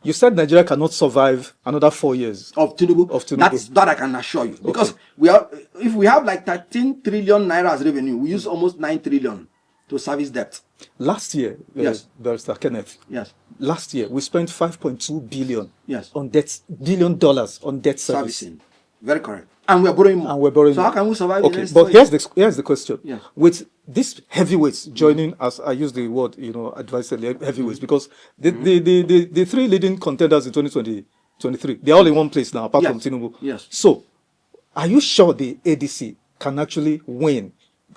You said Nigeria cannot survive another 4 years. Of Tinubu. That I can assure you. Because if we have like 13 trillion naira as revenue, we use almost 9 trillion to service debt. Last year, yes, Barrister Kenneth. Yes. Last year, we spent $5.2 billion on debt, $1 billion on debt servicing. Very correct. And we're borrowing more. So how can we survive? Okay, but here's the question. Yes. With these heavyweights joining, as I use the word, advisedly, heavyweights, because the three leading contenders in 2023, they're all in one place now, apart from Tinubu. Yes. So, are you sure the ADC can actually win?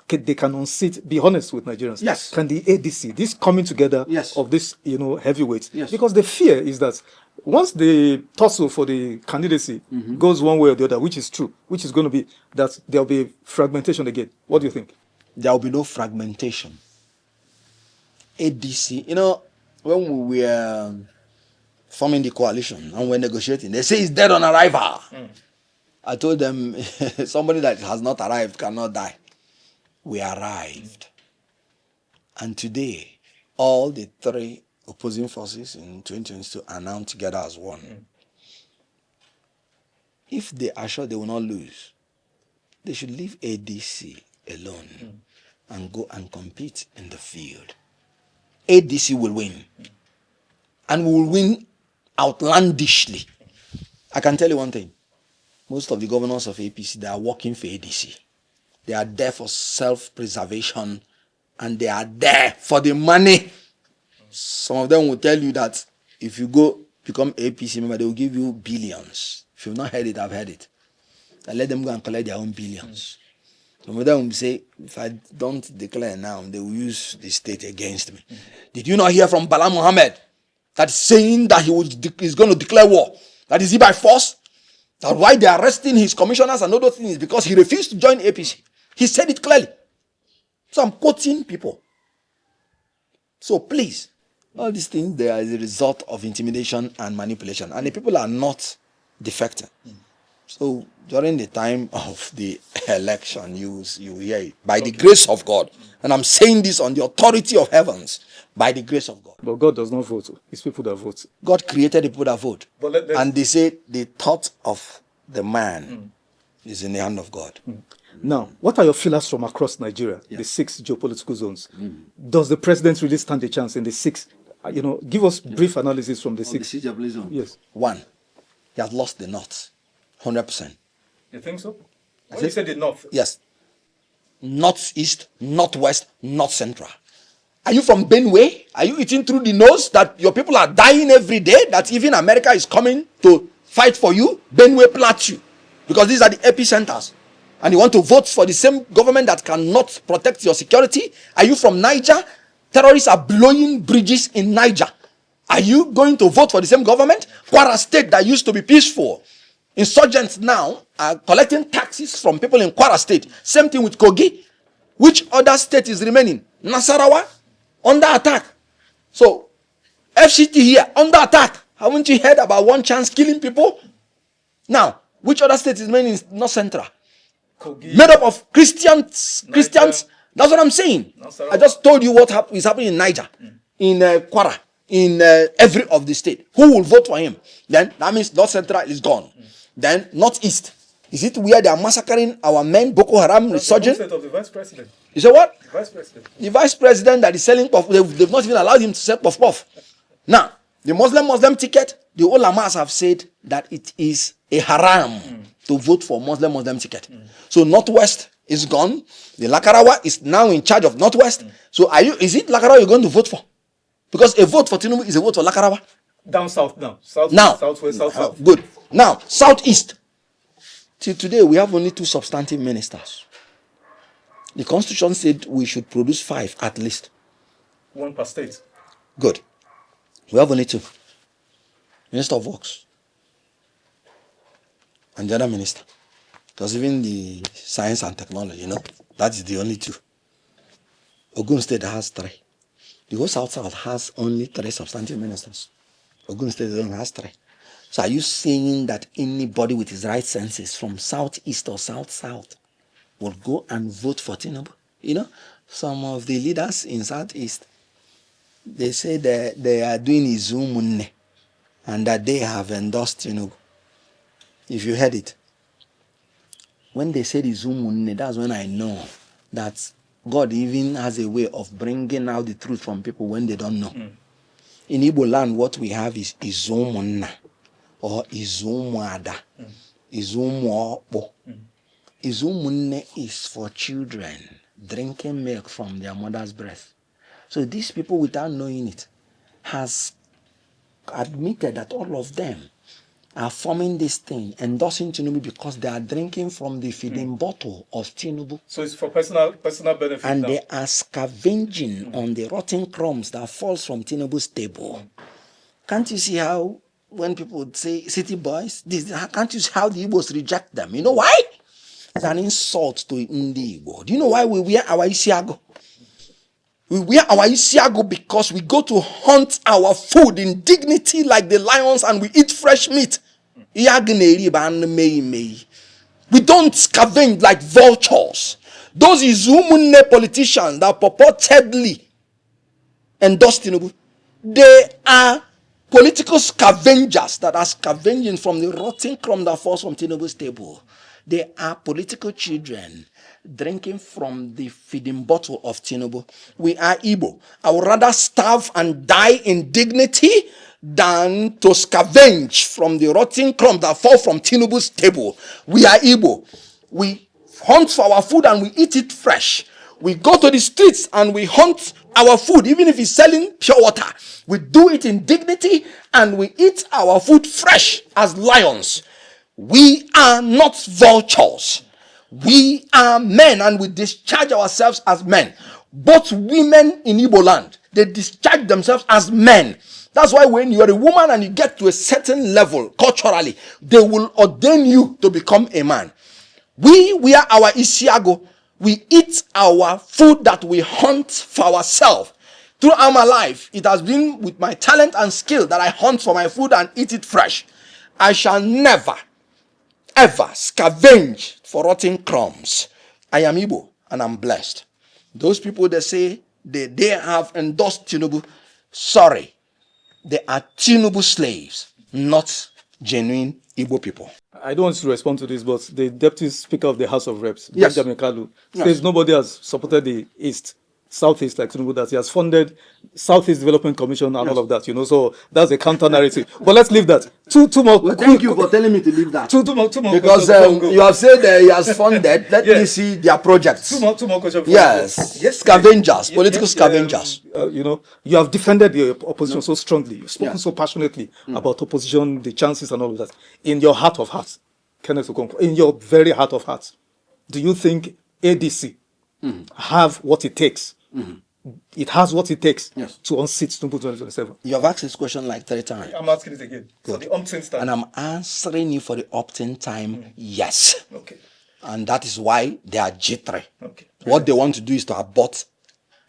They can unseat, be honest with Nigerians. Yes. Can the ADC, this coming together of this, heavyweights? Yes. Because the fear is that once the tussle for the candidacy goes one way or the other, which is true, which is going to be that there'll be fragmentation again. What do you think? There will be no fragmentation. ADC, when we were forming the coalition and we're negotiating, they say it's dead on arrival. I told them, somebody that has not arrived cannot die. We arrived. And today, all the three opposing forces in 2022 are now together as one. If they are sure they will not lose, they should leave ADC alone and go and compete in the field. ADC will win. And we will win outlandishly. I can tell you one thing. Most of the governors of APC, they are working for ADC. They are there for self-preservation and they are there for the money. Some of them will tell you that if you go become APC member, they will give you billions. If you've not heard it, I've heard it. I let them go and collect their own billions. Some of them will say, if I don't declare now, they will use the state against me. Did you not hear from Bala Muhammad that saying that he's going to declare war? That is he by force? That why they are arresting his commissioners and other things is because he refused to join APC. He said it clearly. So I'm quoting people. So please, all these things, they are the result of intimidation and manipulation. And the people are not defecting. So during the time of the election, you hear it. By the grace of God. And I'm saying this on the authority of heavens. By the grace of God. But God does not vote. It's people that vote. God created the people that vote. And they say the thought of the man is in the hand of God. Now, what are your feelers from across Nigeria, the 6 geopolitical zones? Does the president really stand a chance in the 6? Give us brief analysis from the 6. The 6 geopolitical zones. Yes. 1, he has lost the north, 100%. You think so? When you said the north? Yes. Northeast, northwest, north central. Are you from Benue? Are you eating through the nose that your people are dying every day? That even America is coming to fight for you? Benue Plateau. Because these are the epicenters. And you want to vote for the same government that cannot protect your security? Are you from Niger? Terrorists are blowing bridges in Niger. Are you going to vote for the same government? Kwara State that used to be peaceful. Insurgents now are collecting taxes from people in Kwara State. Same thing with Kogi. Which other state is remaining? Nasarawa? Under attack. So, FCT here, under attack. Haven't you heard about one chance killing people? Now, which other state is remaining in North Central? Kogi. Made up of Christians. That's what I'm saying. I just told you what is happening in Niger, in Kwara, in every of the state. Who will vote for him? Then that means North Central is gone. Then Northeast. Is it where they are massacring our men, Boko Haram resurgent? That's the of the vice president. You say what? The vice president. The vice president that is selling puff, they've not even allowed him to sell puff. Now, the Muslim ticket, the ulamas have said that it is a haram to vote for Muslim ticket. So Northwest is gone. The Lakarawa is now in charge of Northwest. So is it Lakarawa you're going to vote for? Because a vote for Tinubu is a vote for Lakarawa. Down south now. Southwest, south. Good. Now, Southeast. Till today, we have only 2 substantive ministers. The Constitution said we should produce 5 at least. 1 per state. Good. We have only 2. Minister of Works. And the other minister. Because even the science and technology, that is the only 2. Ogun State has 3. The whole South has only 3 substantive ministers. Ogun State alone has 3. So are you saying that anybody with his right senses from Southeast or South will go and vote for Tinubu? Some of the leaders in Southeast, they say that they are doing Izumunne. and that they have endorsed Tinubu. If you heard it, when they said Izumunne, that's when I know that God even has a way of bringing out the truth from people when they don't know. In Igbo land, what we have is Izumunna or Izumuada, Izumuokpo. Izumunne is for children drinking milk from their mother's breast. So these people, without knowing it, has admitted that all of them are forming this thing, endorsing Tinubu because they are drinking from the feeding bottle of Tinubu. So it's for personal benefit. And now. they are scavenging on the rotten crumbs that falls from Tinubu's table. Can't you see how when people would say city boys, can't you see how the Igbos reject them? You know why? It's an insult to Ndigbo. Do you know why we wear our isiago? We wear our isiago because we go to hunt our food in dignity like the lions and we eat fresh meat. We don't scavenge like vultures. Those Izumunne politicians that purportedly endorse Tinubu, they are political scavengers that are scavenging from the rotten crumb that falls from Tinubu's table. They are political children drinking from the feeding bottle of Tinubu. We are Igbo. I would rather starve and die in dignity than to scavenge from the rotten crumb that fall from Tinubu's table. We are Igbo. We hunt for our food and we eat it fresh. We go to the streets and we hunt our food, even if it's selling pure water. We do it in dignity and we eat our food fresh as lions. We are not vultures. We are men and we discharge ourselves as men. Both women in Igbo land, they discharge themselves as men. That's why when you are a woman and you get to a certain level culturally, they will ordain you to become a man. We wear our isiago. We eat our food that we hunt for ourselves. Throughout my life, it has been with my talent and skill that I hunt for my food and eat it fresh. I shall never, ever scavenge for rotten crumbs. I am Igbo and I'm blessed. Those people that say they have endorsed Tinubu, sorry, they are Tinubu slaves, not genuine Igbo people. I don't want to respond to this, but the Deputy Speaker of the House of Reps, Yes. Benjamin Kalu, says nobody has supported the Southeast like Tinubu, that he has funded Southeast Development Commission and all of that, so that's a counter narrative. But let's leave that. Two more. Well, thank you for telling me to leave that. Two more Because questions. you have said he has funded. Let me see their projects. Two more questions. Yes. Scavengers, political scavengers. You have defended the opposition so strongly. You've spoken so passionately about opposition, the chances and all of that. In your heart of hearts, Kenneth Okonkwo, in your very heart of hearts, do you think ADC have what it takes? It has what it takes to unseat Tinubu 2027. You have asked this question like 3 times. I'm asking it again. Good. For the umpteenth time. And I'm answering you for the umpteenth time, yes. Okay. And that is why they are jittery. Okay. What they want to do is to abort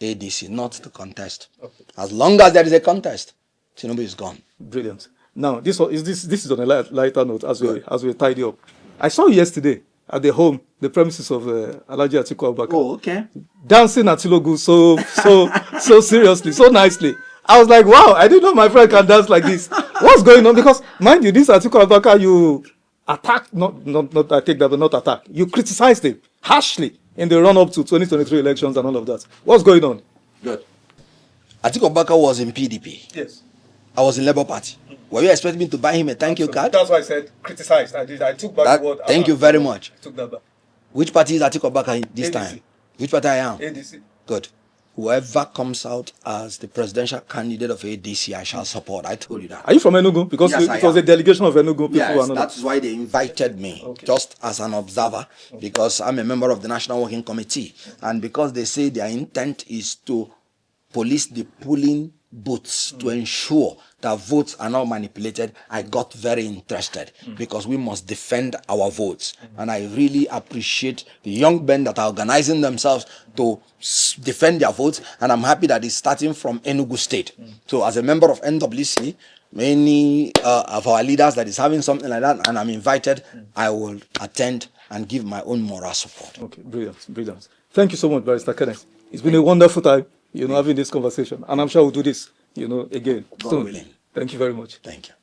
ADC, not to contest. Okay. As long as there is a contest, Tinubu is gone. Brilliant. Now, this is on a lighter note as we tidy up. I saw you yesterday at the premises of Alhaji Atiku Abubakar. Oh, okay. Dancing at Tilogu so seriously, so nicely. I was like, wow, I didn't know my friend can dance like this. What's going on? Because, mind you, this Atiku Abubakar, you attacked, not I take that, but not attack. You criticized him harshly in the run-up to 2023 elections and all of that. What's going on? Good. Atiku Abubakar was in PDP. Yes. I was in Labour Party. Were you expecting me to buy him a thank you card? That's why I said criticized. I took back the word. Thank you very much. I took that back. Which party is Atiku Abubakar this ADC. time? Which party I am? ADC. Good. Whoever comes out as the presidential candidate of ADC, I shall support. I told you that. Are you from Enugu? Because Yes, it was a delegation of Enugu people. Yes, and all that's why they invited me, just as an observer, because I'm a member of the National Working Committee. And because they say their intent is to police the polling booths to ensure that votes are not manipulated, I got very interested because we must defend our votes. And I really appreciate the young men that are organizing themselves to defend their votes. And I'm happy that it's starting from Enugu State. So as a member of NWC, many of our leaders that is having something like that, and I'm invited, I will attend and give my own moral support. Okay, brilliant. Thank you so much, Barrister Kenneth. It's been a wonderful time, having this conversation. And I'm sure we'll do this, again. God soon. willing. Thank you very much. Thank you.